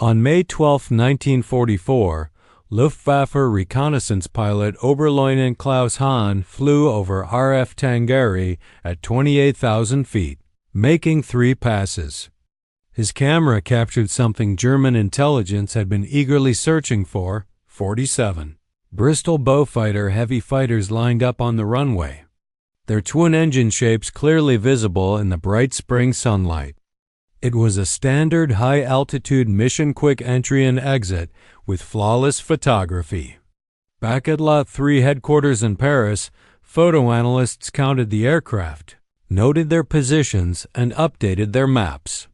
On May 12, 1944, Luftwaffe reconnaissance pilot Oberleutnant Klaus Hahn flew over RAF Tangeri at 28,000 feet, making 3 passes. His camera captured something German intelligence had been eagerly searching for: 47 Bristol Beaufighter heavy fighters lined up on the runway, their twin engine shapes clearly visible in the bright spring sunlight. It was a standard high-altitude mission quick entry and exit with flawless photography. Back at Lot 3 headquarters in Paris, photo analysts counted the aircraft, noted their positions, and updated their maps.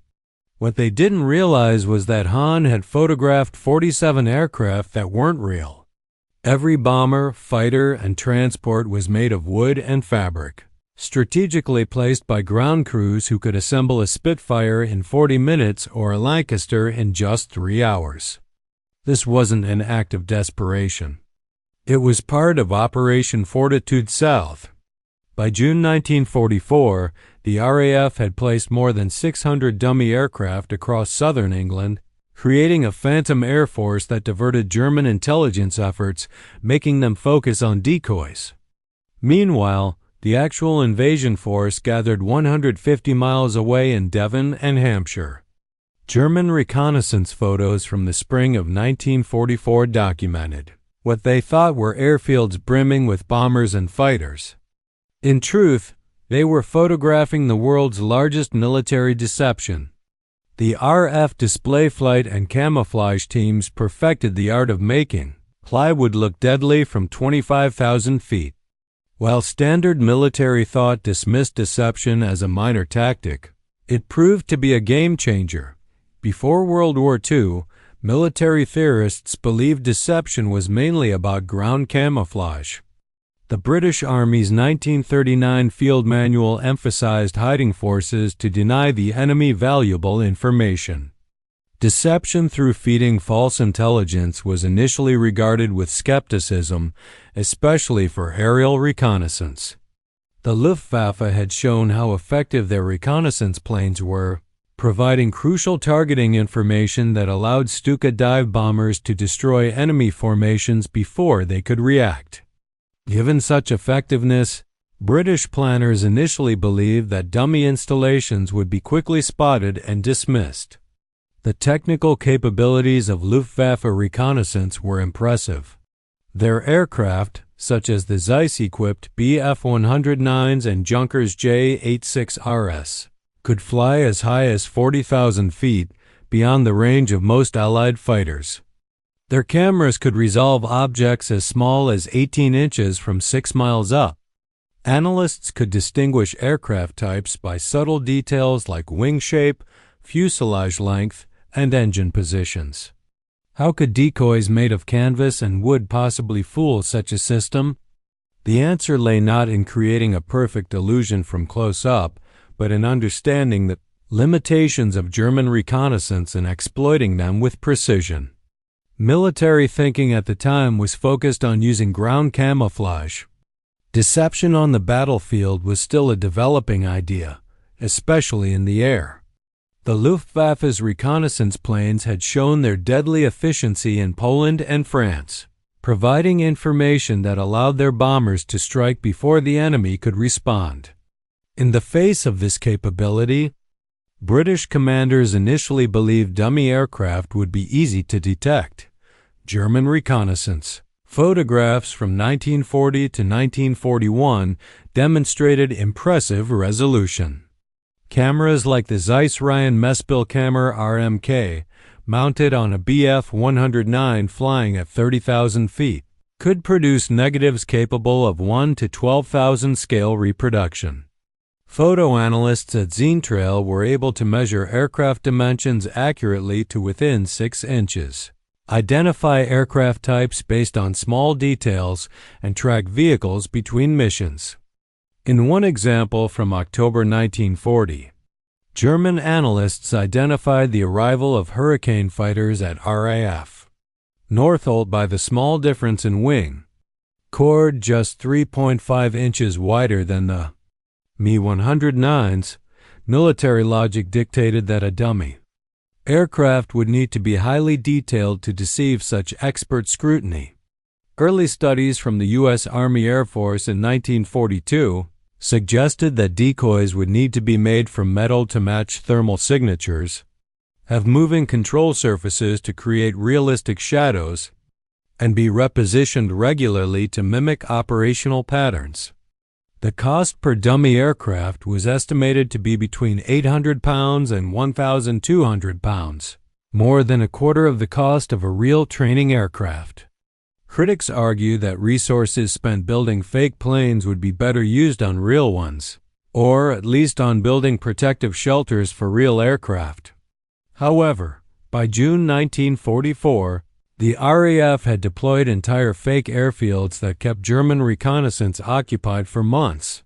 What they didn't realize was that Hahn had photographed 47 aircraft that weren't real. Every bomber, fighter, and transport was made of wood and fabric, strategically placed by ground crews who could assemble a Spitfire in 40 minutes or a Lancaster in just 3 hours. This wasn't an act of desperation. It was part of Operation Fortitude South. By June 1944, the RAF had placed more than 600 dummy aircraft across southern England, creating a phantom air force that diverted German intelligence efforts, making them focus on decoys. Meanwhile, the actual invasion force gathered 150 miles away in Devon and Hampshire. German reconnaissance photos from the spring of 1944 documented what they thought were airfields brimming with bombers and fighters. In truth, they were photographing the world's largest military deception. The RF display flight and camouflage teams perfected the art of making plywood look deadly from 25,000 feet. While standard military thought dismissed deception as a minor tactic, it proved to be a game-changer. Before World War II, military theorists believed deception was mainly about ground camouflage. The British Army's 1939 field manual emphasized hiding forces to deny the enemy valuable information. Deception through feeding false intelligence was initially regarded with skepticism, especially for aerial reconnaissance. The Luftwaffe had shown how effective their reconnaissance planes were, providing crucial targeting information that allowed Stuka dive bombers to destroy enemy formations before they could react. Given such effectiveness, British planners initially believed that dummy installations would be quickly spotted and dismissed. The technical capabilities of Luftwaffe reconnaissance were impressive. Their aircraft, such as the Zeiss-equipped Bf-109s and Junkers J-86RS, could fly as high as 40,000 feet, beyond the range of most Allied fighters. Their cameras could resolve objects as small as 18 inches from 6 miles up. Analysts could distinguish aircraft types by subtle details like wing shape, fuselage length, and engine positions. How could decoys made of canvas and wood possibly fool such a system? The answer lay not in creating a perfect illusion from close up, but in understanding the limitations of German reconnaissance and exploiting them with precision. Military thinking at the time was focused on using ground camouflage. Deception on the battlefield was still a developing idea, especially in the air. The Luftwaffe's reconnaissance planes had shown their deadly efficiency in Poland and France, providing information that allowed their bombers to strike before the enemy could respond. In the face of this capability, British commanders initially believed dummy aircraft would be easy to detect. German reconnaissance photographs from 1940 to 1941 demonstrated impressive resolution. Cameras like the Zeiss Ryan Messbildkammer RMK, mounted on a Bf-109 flying at 30,000 feet, could produce negatives capable of 1 to 12,000 scale reproduction. Photo analysts at Zentrail were able to measure aircraft dimensions accurately to within 6 inches, identify aircraft types based on small details, and track vehicles between missions. In one example from October 1940, German analysts identified the arrival of Hurricane fighters at RAF Northolt by the small difference in wing chord, just 3.5 inches wider than the Mi-109s. Military logic dictated that a dummy Aircraft would need to be highly detailed to deceive such expert scrutiny. Early studies from the U.S. Army Air Force in 1942 suggested that decoys would need to be made from metal to match thermal signatures, have moving control surfaces to create realistic shadows, and be repositioned regularly to mimic operational patterns. The cost per dummy aircraft was estimated to be between 800 pounds and 1,200 pounds, more than a quarter of the cost of a real training aircraft. Critics argue that resources spent building fake planes would be better used on real ones, or at least on building protective shelters for real aircraft. However, by June 1944, the RAF had deployed entire fake airfields that kept German reconnaissance occupied for months.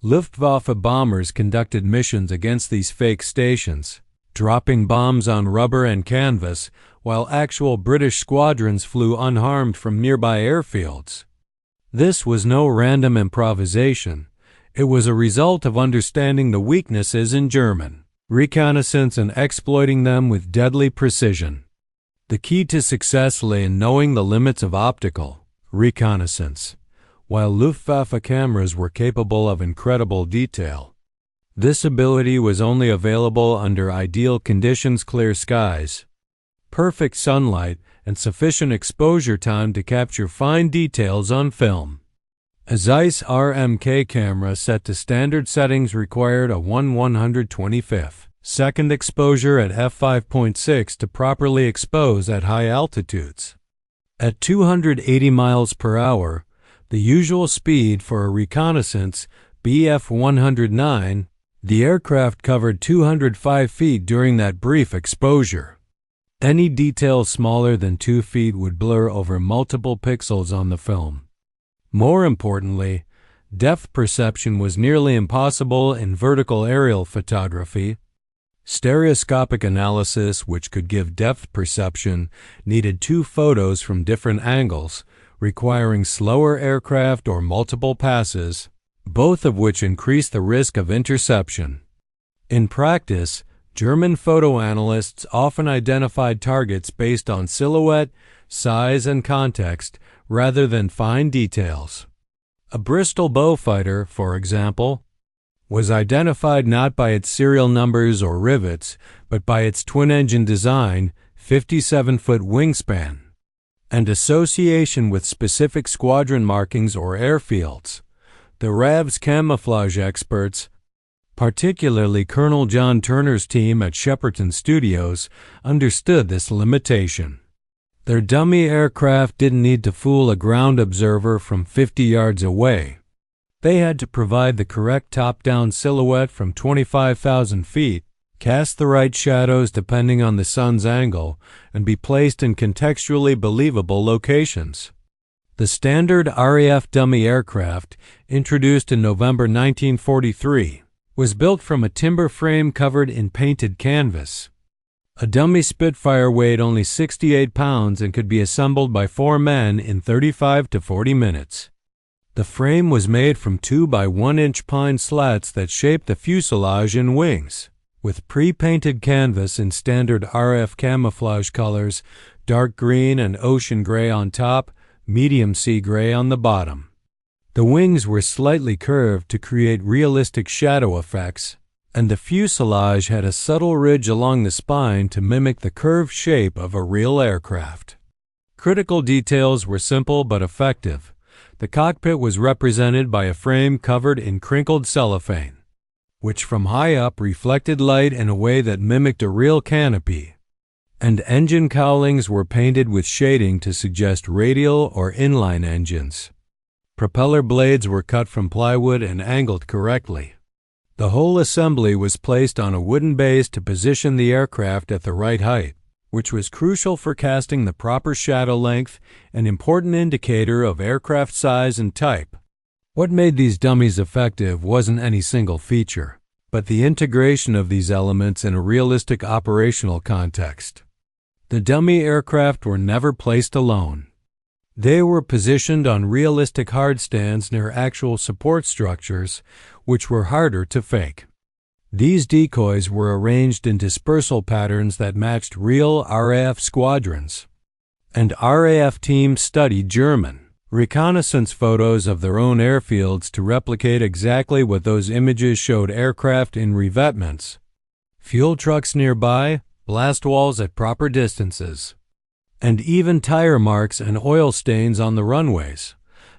Luftwaffe bombers conducted missions against these fake stations, dropping bombs on rubber and canvas, while actual British squadrons flew unharmed from nearby airfields. This was no random improvisation. It was a result of understanding the weaknesses in German reconnaissance and exploiting them with deadly precision. The key to success lay in knowing the limits of optical reconnaissance, while Luftwaffe cameras were capable of incredible detail. This ability was only available under ideal conditions: clear skies, perfect sunlight, and sufficient exposure time to capture fine details on film. A Zeiss RMK camera set to standard settings required a 1/125th second exposure at f5.6 to properly expose at high altitudes. At 280 miles per hour, the usual speed for a reconnaissance Bf 109, the aircraft covered 205 feet during that brief exposure. Any detail smaller than 2 feet would blur over multiple pixels on the film. More importantly, depth perception was nearly impossible in vertical aerial photography. Stereoscopic analysis, which could give depth perception, needed 2 photos from different angles, requiring slower aircraft or multiple passes, both of which increased the risk of interception. In practice, German photo analysts often identified targets based on silhouette, size, and context, rather than fine details. A Bristol Beaufighter, for example, was identified not by its serial numbers or rivets, but by its twin-engine design, 57-foot wingspan, and association with specific squadron markings or airfields. The RAF's camouflage experts, particularly Colonel John Turner's team at Shepperton Studios, understood this limitation. Their dummy aircraft didn't need to fool a ground observer from 50 yards away. They had to provide the correct top-down silhouette from 25,000 feet, cast the right shadows depending on the sun's angle, and be placed in contextually believable locations. The standard RAF dummy aircraft, introduced in November 1943, was built from a timber frame covered in painted canvas. A dummy Spitfire weighed only 68 pounds and could be assembled by 4 men in 35 to 40 minutes. The frame was made from 2 by 1 inch pine slats that shaped the fuselage and wings, with pre-painted canvas in standard RF camouflage colors, dark green and ocean gray on top, medium sea gray on the bottom. The wings were slightly curved to create realistic shadow effects, and the fuselage had a subtle ridge along the spine to mimic the curved shape of a real aircraft. Critical details were simple but effective. The cockpit was represented by a frame covered in crinkled cellophane, which from high up reflected light in a way that mimicked a real canopy, and engine cowlings were painted with shading to suggest radial or inline engines. Propeller blades were cut from plywood and angled correctly. The whole assembly was placed on a wooden base to position the aircraft at the right height, which was crucial for casting the proper shadow length, an important indicator of aircraft size and type. What made these dummies effective wasn't any single feature, but the integration of these elements in a realistic operational context. The dummy aircraft were never placed alone. They were positioned on realistic hardstands near actual support structures, which were harder to fake. These decoys were arranged in dispersal patterns that matched real RAF squadrons. And RAF teams studied German reconnaissance photos of their own airfields to replicate exactly what those images showed: aircraft in revetments, fuel trucks nearby, blast walls at proper distances, and even tire marks and oil stains on the runways.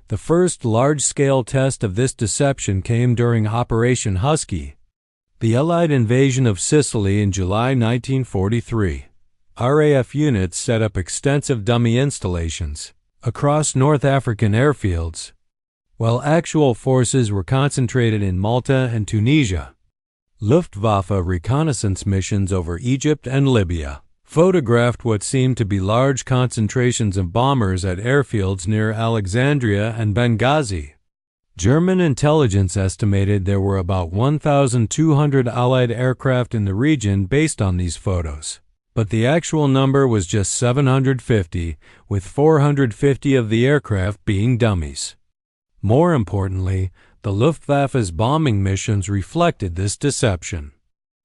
The first large-scale test of this deception came during Operation Husky, the Allied invasion of Sicily in July 1943. RAF units set up extensive dummy installations across North African airfields, while actual forces were concentrated in Malta and Tunisia. Luftwaffe reconnaissance missions over Egypt and Libya photographed what seemed to be large concentrations of bombers at airfields near Alexandria and Benghazi. German intelligence estimated there were about 1,200 Allied aircraft in the region based on these photos, but the actual number was just 750, with 450 of the aircraft being dummies. More importantly, the Luftwaffe's bombing missions reflected this deception.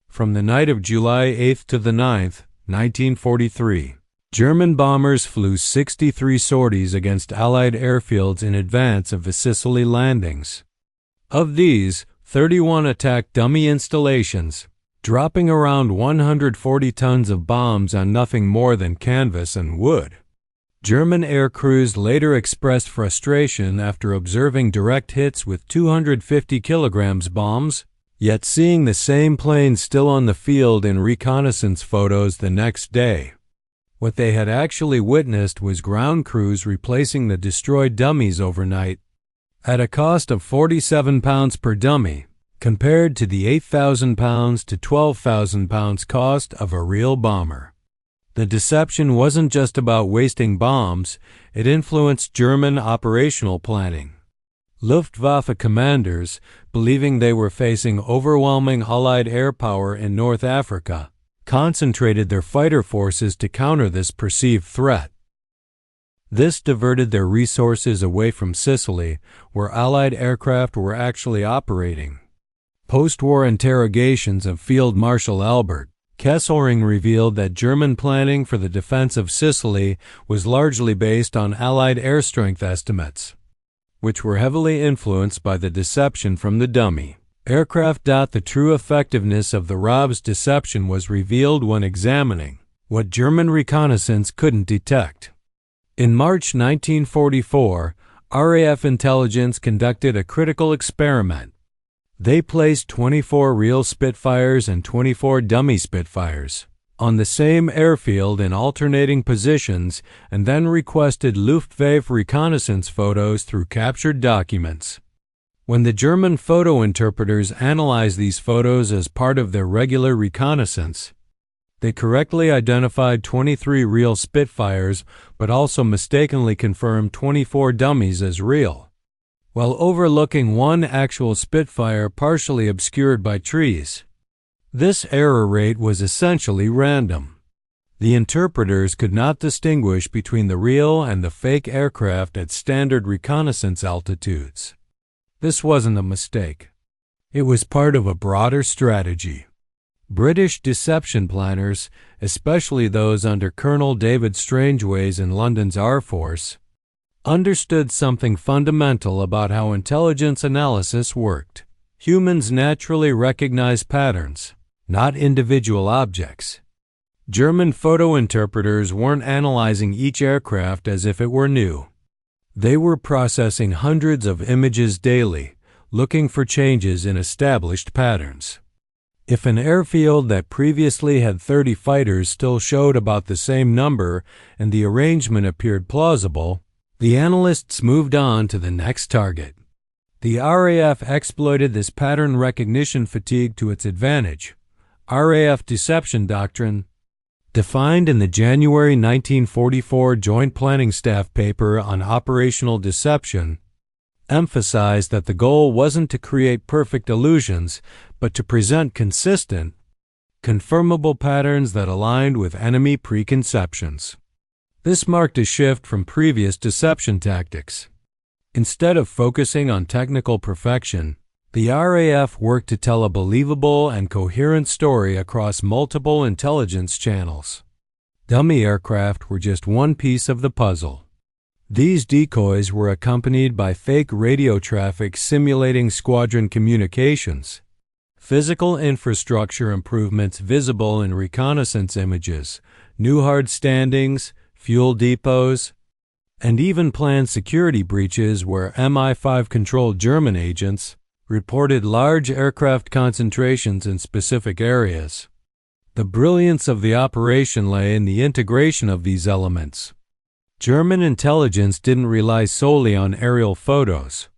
From the night of July 8th to the 9th, 1943, German bombers flew 63 sorties against Allied airfields in advance of the Sicily landings. Of these, 31 attacked dummy installations, dropping around 140 tons of bombs on nothing more than canvas and wood. German air crews later expressed frustration after observing direct hits with 250 kilograms bombs, yet seeing the same planes still on the field in reconnaissance photos the next day. What they had actually witnessed was ground crews replacing the destroyed dummies overnight at a cost of 47 pounds per dummy, compared to the 8,000 pounds to 12,000 pounds cost of a real bomber. The deception wasn't just about wasting bombs, it influenced German operational planning. Luftwaffe commanders, believing they were facing overwhelming Allied air power in North Africa, concentrated their fighter forces to counter this perceived threat. This diverted their resources away from Sicily, where Allied aircraft were actually operating. Post-war interrogations of Field Marshal Albert Kesselring revealed that German planning for the defense of Sicily was largely based on Allied air strength estimates, which were heavily influenced by the deception from the dummy aircraft. The true effectiveness of the RAF's deception was revealed when examining what German reconnaissance couldn't detect. In March 1944, RAF intelligence conducted a critical experiment. They placed 24 real Spitfires and 24 dummy Spitfires on the same airfield in alternating positions and then requested Luftwaffe reconnaissance photos through captured documents. When the German photo interpreters analyzed these photos as part of their regular reconnaissance, they correctly identified 23 real Spitfires but also mistakenly confirmed 24 dummies as real, while overlooking one actual Spitfire partially obscured by trees. This error rate was essentially random. The interpreters could not distinguish between the real and the fake aircraft at standard reconnaissance altitudes. This wasn't a mistake. It was part of a broader strategy. British deception planners, especially those under Colonel David Strangeways in London's Air Force, understood something fundamental about how intelligence analysis worked. Humans naturally recognize patterns, not individual objects. German photo interpreters weren't analyzing each aircraft as if it were new. They were processing hundreds of images daily, looking for changes in established patterns. If an airfield that previously had 30 fighters still showed about the same number and the arrangement appeared plausible, the analysts moved on to the next target. The RAF exploited this pattern recognition fatigue to its advantage. RAF deception doctrine, defined in the January 1944 Joint Planning Staff paper on operational deception, emphasized that the goal wasn't to create perfect illusions, but to present consistent, confirmable patterns that aligned with enemy preconceptions. This marked a shift from previous deception tactics. Instead of focusing on technical perfection, The RAF worked to tell a believable and coherent story across multiple intelligence channels. Dummy aircraft were just one piece of the puzzle. These decoys were accompanied by fake radio traffic simulating squadron communications, physical infrastructure improvements visible in reconnaissance images, new hard standings, fuel depots, and even planned security breaches where MI5-controlled German agents reported large aircraft concentrations in specific areas. The brilliance of the operation lay in the integration of these elements. German intelligence didn't rely solely on aerial photos.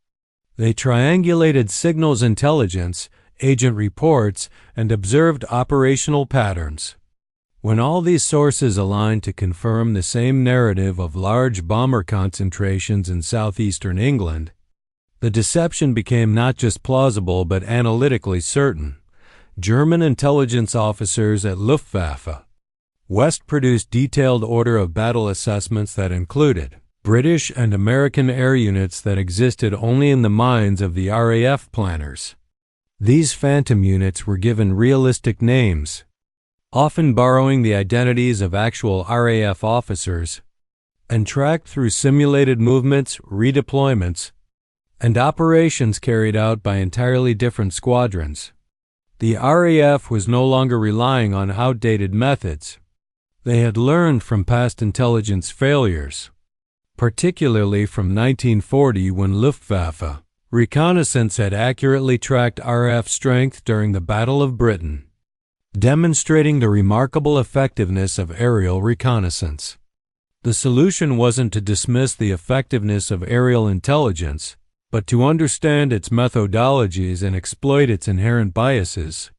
They triangulated signals intelligence, agent reports, and observed operational patterns. When all these sources aligned to confirm the same narrative of large bomber concentrations in southeastern England, the deception became not just plausible but analytically certain. German intelligence officers at Luftwaffe West produced detailed order of battle assessments that included British and American air units that existed only in the minds of the RAF planners. These phantom units were given realistic names, often borrowing the identities of actual RAF officers, and tracked through simulated movements, redeployments, and operations carried out by entirely different squadrons. The RAF was no longer relying on outdated methods. They had learned from past intelligence failures, particularly from 1940 when Luftwaffe reconnaissance had accurately tracked RAF strength during the Battle of Britain, demonstrating the remarkable effectiveness of aerial reconnaissance. The solution wasn't to dismiss the effectiveness of aerial intelligence, but to understand its methodologies and exploit its inherent biases.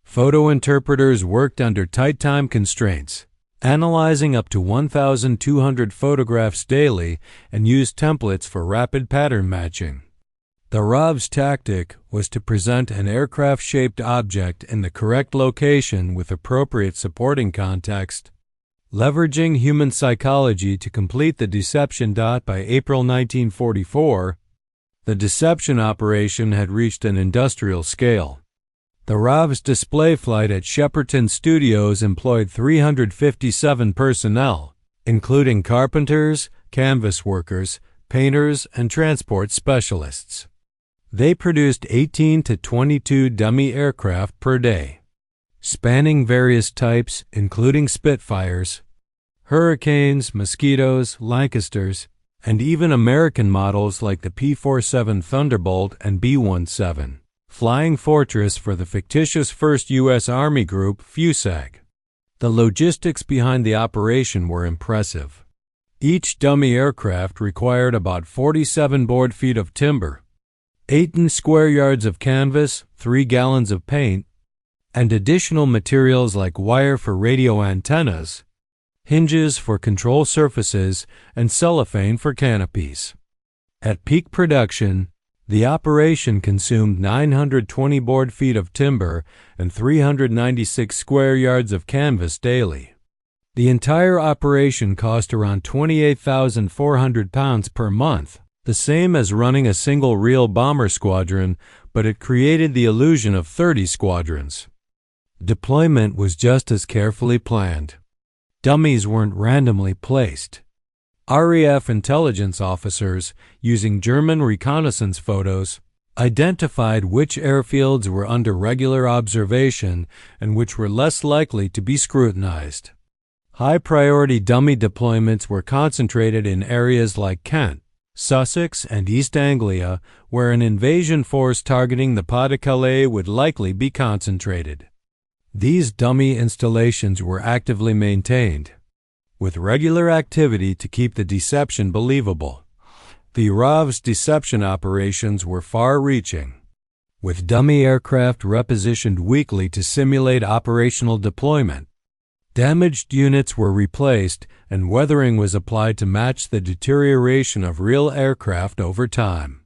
Photo interpreters worked under tight time constraints, analyzing up to 1,200 photographs daily and used templates for rapid pattern matching. The RAV's tactic was to present an aircraft-shaped object in the correct location with appropriate supporting context, leveraging human psychology to complete the deception. By April 1944, the deception operation had reached an industrial scale. The RAV's display flight at Shepperton Studios employed 357 personnel, including carpenters, canvas workers, painters, and transport specialists. They produced 18 to 22 dummy aircraft per day, spanning various types, including Spitfires, Hurricanes, Mosquitoes, Lancasters, and even American models like the P-47 Thunderbolt and B-17. Flying Fortress for the fictitious 1st U.S. Army Group, FUSAG. The logistics behind the operation were impressive. Each dummy aircraft required about 47 board feet of timber, 8 square yards of canvas, 3 gallons of paint, and additional materials like wire for radio antennas, hinges for control surfaces, and cellophane for canopies. At peak production, the operation consumed 920 board feet of timber and 396 square yards of canvas daily. The entire operation cost around £28,400 per month, the same as running a single real bomber squadron, but it created the illusion of 30 squadrons. Deployment was just as carefully planned. Dummies weren't randomly placed. RAF intelligence officers, using German reconnaissance photos, identified which airfields were under regular observation and which were less likely to be scrutinized. High-priority dummy deployments were concentrated in areas like Kent, Sussex, and East Anglia, where an invasion force targeting the Pas-de-Calais would likely be concentrated. These dummy installations were actively maintained, with regular activity to keep the deception believable. The RAV's deception operations were far-reaching, with dummy aircraft repositioned weekly to simulate operational deployment. Damaged units were replaced, and weathering was applied to match the deterioration of real aircraft over time.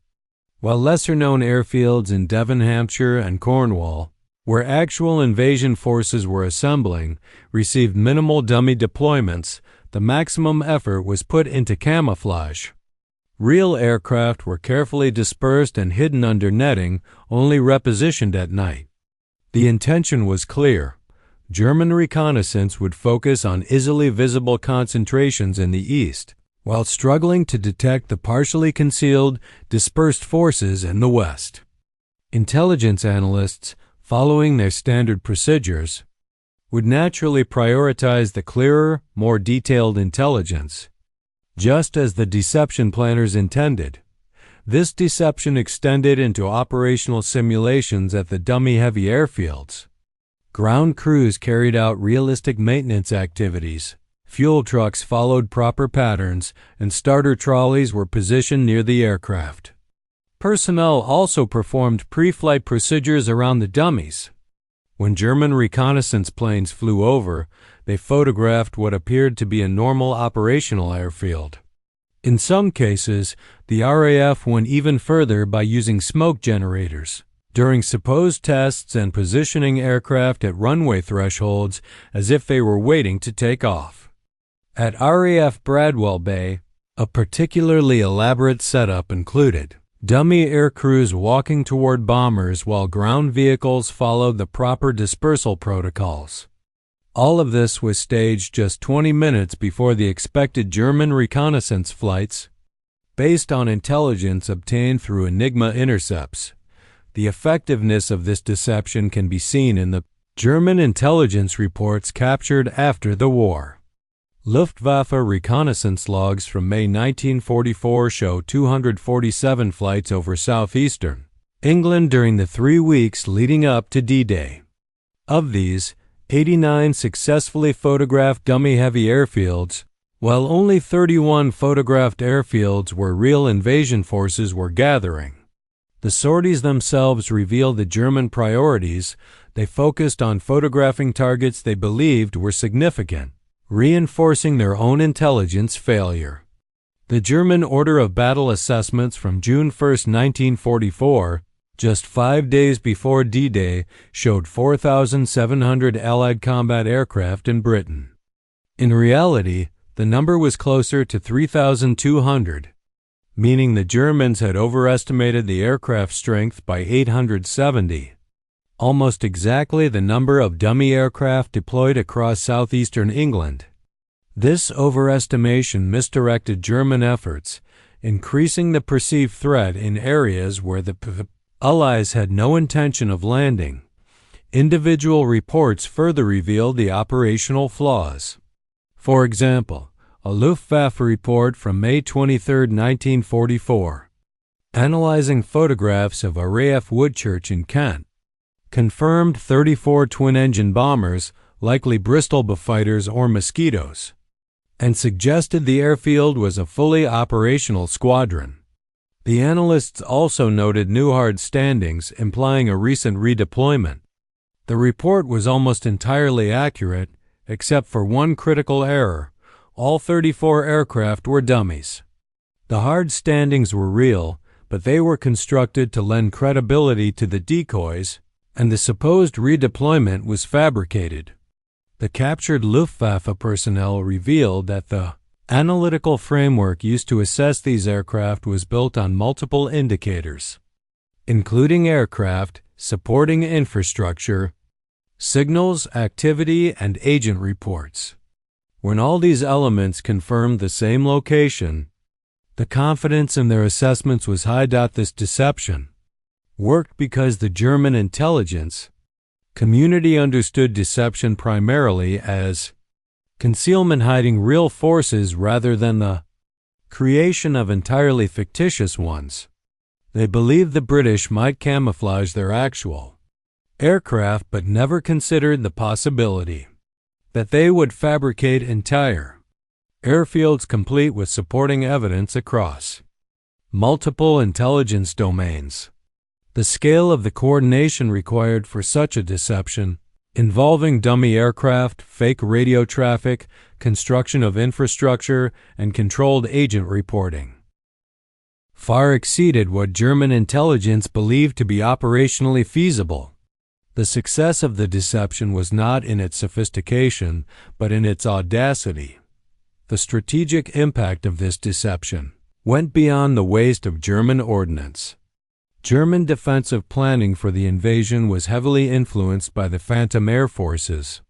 While lesser-known airfields in Devon, Hampshire, and Cornwall, where actual invasion forces were assembling, received minimal dummy deployments, the maximum effort was put into camouflage. Real aircraft were carefully dispersed and hidden under netting, only repositioned at night. The intention was clear. German reconnaissance would focus on easily visible concentrations in the east, while struggling to detect the partially concealed, dispersed forces in the west. Intelligence analysts, following their standard procedures, would naturally prioritize the clearer, more detailed intelligence. Just as the deception planners intended, this deception extended into operational simulations at the dummy heavy airfields. Ground crews carried out realistic maintenance activities, fuel trucks followed proper patterns, and starter trolleys were positioned near the aircraft. Personnel also performed pre-flight procedures around the dummies. When German reconnaissance planes flew over, they photographed what appeared to be a normal operational airfield. In some cases, the RAF went even further by using smoke generators during supposed tests and positioning aircraft at runway thresholds as if they were waiting to take off. At RAF Bradwell Bay, a particularly elaborate setup included dummy air crews walking toward bombers while ground vehicles followed the proper dispersal protocols. All of this was staged just 20 minutes before the expected German reconnaissance flights, based on intelligence obtained through Enigma intercepts. The effectiveness of this deception can be seen in the German intelligence reports captured after the war. Luftwaffe reconnaissance logs from May 1944 show 247 flights over southeastern England during the 3 weeks leading up to D-Day. Of these, 89 successfully photographed dummy heavy airfields, while only 31 photographed airfields where real invasion forces were gathering. The sorties themselves reveal the German priorities. They focused on photographing targets they believed were significant, reinforcing their own intelligence failure. The German Order of Battle assessments from June 1, 1944, just 5 days before D-Day, showed 4,700 Allied combat aircraft in Britain. In reality, the number was closer to 3,200, meaning the Germans had overestimated the aircraft strength by 870, almost exactly the number of dummy aircraft deployed across southeastern England. This overestimation misdirected German efforts, increasing the perceived threat in areas where the Allies had no intention of landing. Individual reports further revealed the operational flaws. For example, a Luftwaffe report from May 23, 1944, analyzing photographs of a RAF Woodchurch in Kent, confirmed 34 twin-engine bombers, likely Bristol Beaufighters or Mosquitoes, and suggested the airfield was a fully operational squadron. The analysts also noted new hard standings, implying a recent redeployment. The report was almost entirely accurate, except for one critical error. All 34 aircraft were dummies. The hard standings were real, but they were constructed to lend credibility to the decoys, and the supposed redeployment was fabricated. The captured Luftwaffe personnel revealed that the analytical framework used to assess these aircraft was built on multiple indicators, including aircraft, supporting infrastructure, signals, activity, and agent reports. When all these elements confirmed the same location, the confidence in their assessments was high. This deception worked because the German intelligence community understood deception primarily as concealment, hiding real forces rather than the creation of entirely fictitious ones. They believed the British might camouflage their actual aircraft but never considered the possibility that they would fabricate entire airfields complete with supporting evidence across multiple intelligence domains. The scale of the coordination required for such a deception, involving dummy aircraft, fake radio traffic, construction of infrastructure, and controlled agent reporting, far exceeded what German intelligence believed to be operationally feasible. The success of the deception was not in its sophistication, but in its audacity. The strategic impact of this deception went beyond the waste of German ordnance. German defensive planning for the invasion was heavily influenced by the Phantom Air Forces.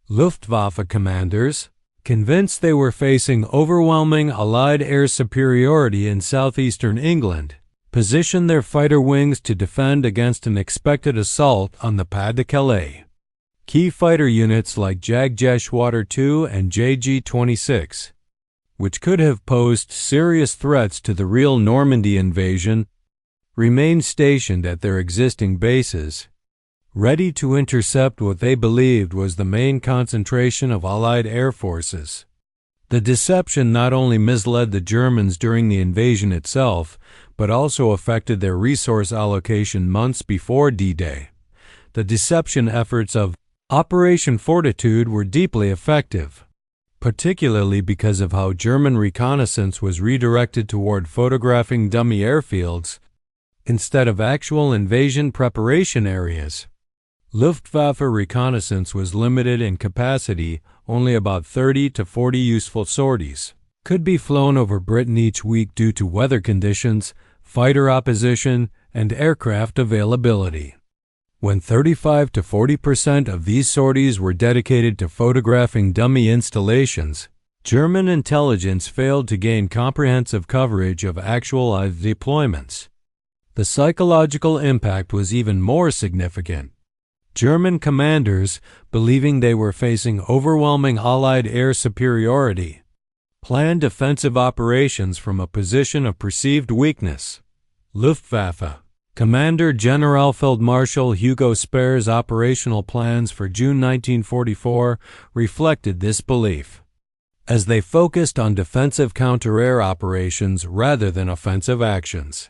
Luftwaffe commanders, convinced they were facing overwhelming Allied air superiority in southeastern England, positioned their fighter wings to defend against an expected assault on the Pas-de-Calais. Key fighter units like Jagdgeschwader II and JG-26, which could have posed serious threats to the real Normandy invasion, remained stationed at their existing bases, ready to intercept what they believed was the main concentration of Allied air forces. The deception not only misled the Germans during the invasion itself, but also affected their resource allocation months before D-Day. The deception efforts of Operation Fortitude were deeply effective, particularly because of how German reconnaissance was redirected toward photographing dummy airfields instead of actual invasion preparation areas. Luftwaffe reconnaissance was limited in capacity, only about 30 to 40 useful sorties could be flown over Britain each week due to weather conditions, fighter opposition, and aircraft availability. When 35 to 40% of these sorties were dedicated to photographing dummy installations, German intelligence failed to gain comprehensive coverage of actual deployments. The psychological impact was even more significant. German commanders, believing they were facing overwhelming Allied air superiority, planned defensive operations from a position of perceived weakness. Luftwaffe Commander Generalfeldmarschall Hugo Speer's operational plans for June 1944 reflected this belief, as they focused on defensive counter-air operations rather than offensive actions.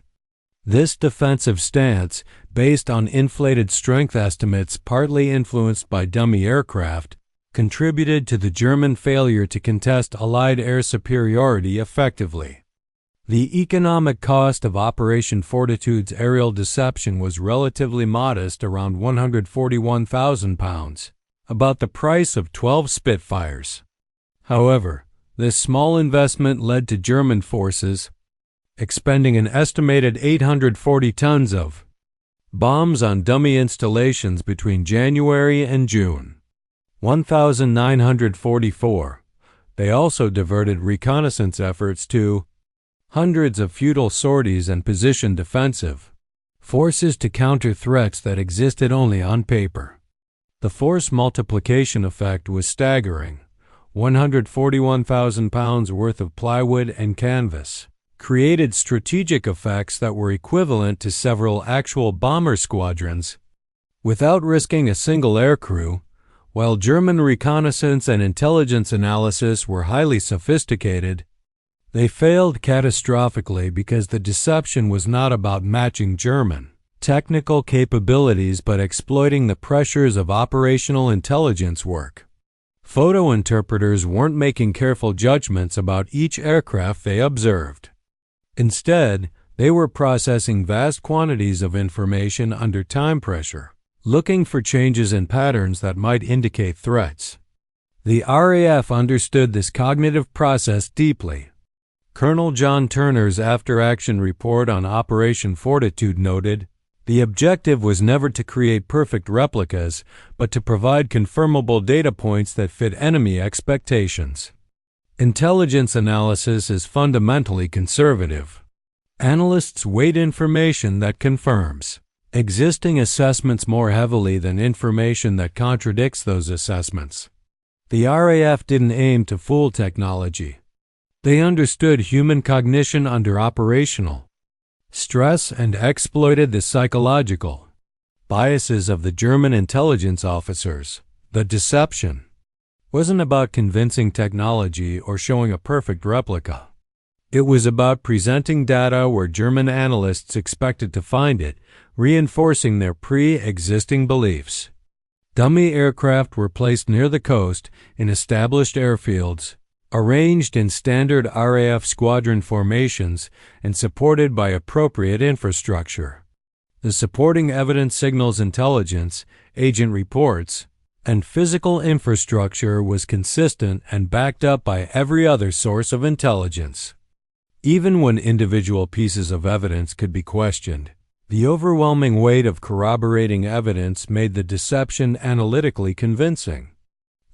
This defensive stance, based on inflated strength estimates partly influenced by dummy aircraft, contributed to the German failure to contest Allied air superiority effectively. The economic cost of Operation Fortitude's aerial deception was relatively modest, around £141,000, about the price of 12 Spitfires. However, this small investment led to German forces expending an estimated 840 tons of bombs on dummy installations between January and June 1944. They also diverted reconnaissance efforts to hundreds of futile sorties and positioned defensive forces to counter threats that existed only on paper. The force multiplication effect was staggering. 141,000 pounds worth of plywood and canvas created strategic effects that were equivalent to several actual bomber squadrons without risking a single aircrew. While German reconnaissance and intelligence analysis were highly sophisticated, they failed catastrophically because the deception was not about matching German technical capabilities but exploiting the pressures of operational intelligence work. Photo interpreters weren't making careful judgments about each aircraft they observed. Instead, they were processing vast quantities of information under time pressure, looking for changes in patterns that might indicate threats. The RAF understood this cognitive process deeply. Colonel John Turner's after-action report on Operation Fortitude noted, "The objective was never to create perfect replicas, but to provide confirmable data points that fit enemy expectations." Intelligence analysis is fundamentally conservative. Analysts weight information that confirms existing assessments more heavily than information that contradicts those assessments. The RAF didn't aim to fool technology. They understood human cognition under operational stress and exploited the psychological biases of the German intelligence officers. The deception wasn't about convincing technology or showing a perfect replica. It was about presenting data where German analysts expected to find it, reinforcing their pre-existing beliefs. Dummy aircraft were placed near the coast in established airfields, arranged in standard RAF squadron formations, and supported by appropriate infrastructure. The supporting evidence signals intelligence, agent reports, and physical infrastructure was consistent and backed up by every other source of intelligence. Even when individual pieces of evidence could be questioned, the overwhelming weight of corroborating evidence made the deception analytically convincing.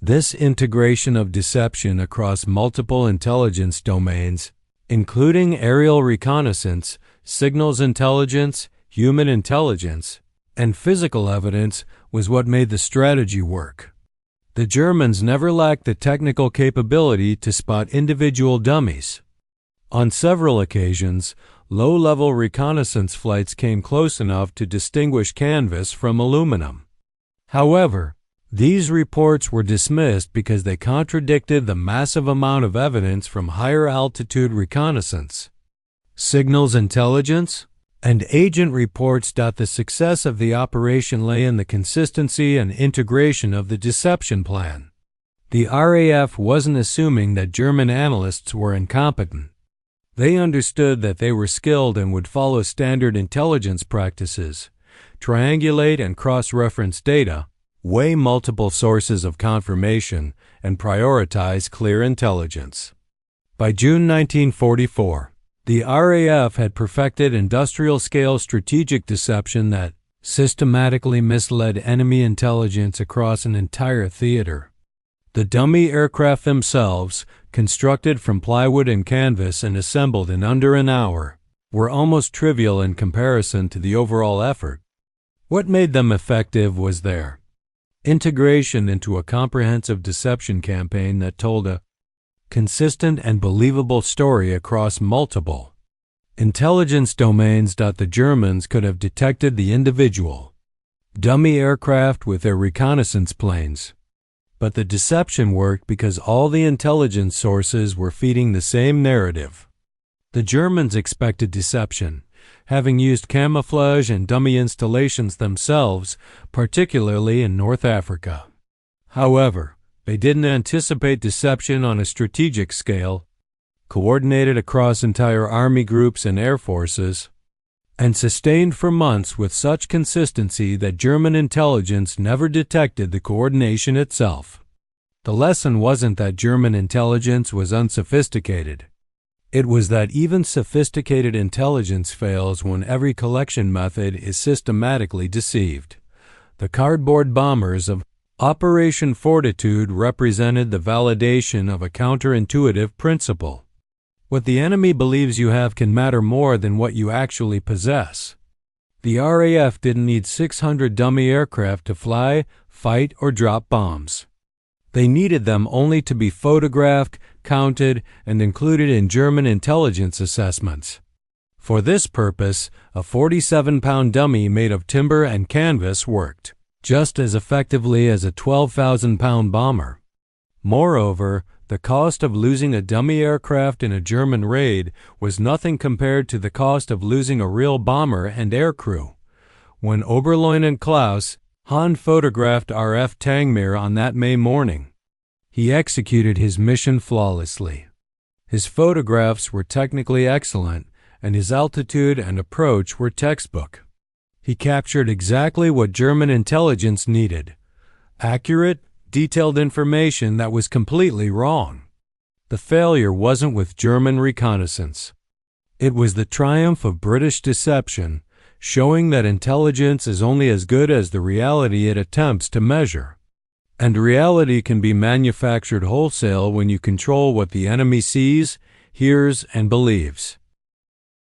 This integration of deception across multiple intelligence domains, including aerial reconnaissance, signals intelligence, human intelligence, and physical evidence, was what made the strategy work. The Germans never lacked the technical capability to spot individual dummies. On several occasions, low-level reconnaissance flights came close enough to distinguish canvas from aluminum. However, these reports were dismissed because they contradicted the massive amount of evidence from higher-altitude reconnaissance, signals intelligence, and agent reports. The success of the operation lay in the consistency and integration of the deception plan. The RAF wasn't assuming that German analysts were incompetent. They understood that they were skilled and would follow standard intelligence practices, triangulate and cross-reference data, weigh multiple sources of confirmation, and prioritize clear intelligence. By June 1944, the RAF had perfected industrial-scale strategic deception that systematically misled enemy intelligence across an entire theater. The dummy aircraft themselves, constructed from plywood and canvas and assembled in under an hour, were almost trivial in comparison to the overall effort. What made them effective was their integration into a comprehensive deception campaign that told a consistent and believable story across multiple intelligence domains. The Germans could have detected the individual dummy aircraft with their reconnaissance planes, but the deception worked because all the intelligence sources were feeding the same narrative. The Germans expected deception, having used camouflage and dummy installations themselves, particularly in North Africa. However, they didn't anticipate deception on a strategic scale, coordinated across entire army groups and air forces, and sustained for months with such consistency that German intelligence never detected the coordination itself. The lesson wasn't that German intelligence was unsophisticated. It was that even sophisticated intelligence fails when every collection method is systematically deceived. The cardboard bombers of Operation Fortitude represented the validation of a counterintuitive principle. What the enemy believes you have can matter more than what you actually possess. The RAF didn't need 600 dummy aircraft to fly, fight, or drop bombs. They needed them only to be photographed, counted, and included in German intelligence assessments. For this purpose, a 47-pound dummy made of timber and canvas worked just as effectively as a 12,000-pound bomber. Moreover, the cost of losing a dummy aircraft in a German raid was nothing compared to the cost of losing a real bomber and aircrew. When Oberleutnant Klaus Hahn photographed RF Tangmere on that May morning, he executed his mission flawlessly. His photographs were technically excellent, and his altitude and approach were textbook. He captured exactly what German intelligence needed: accurate, detailed information that was completely wrong. The failure wasn't with German reconnaissance. It was the triumph of British deception, showing that intelligence is only as good as the reality it attempts to measure. And reality can be manufactured wholesale when you control what the enemy sees, hears, and believes.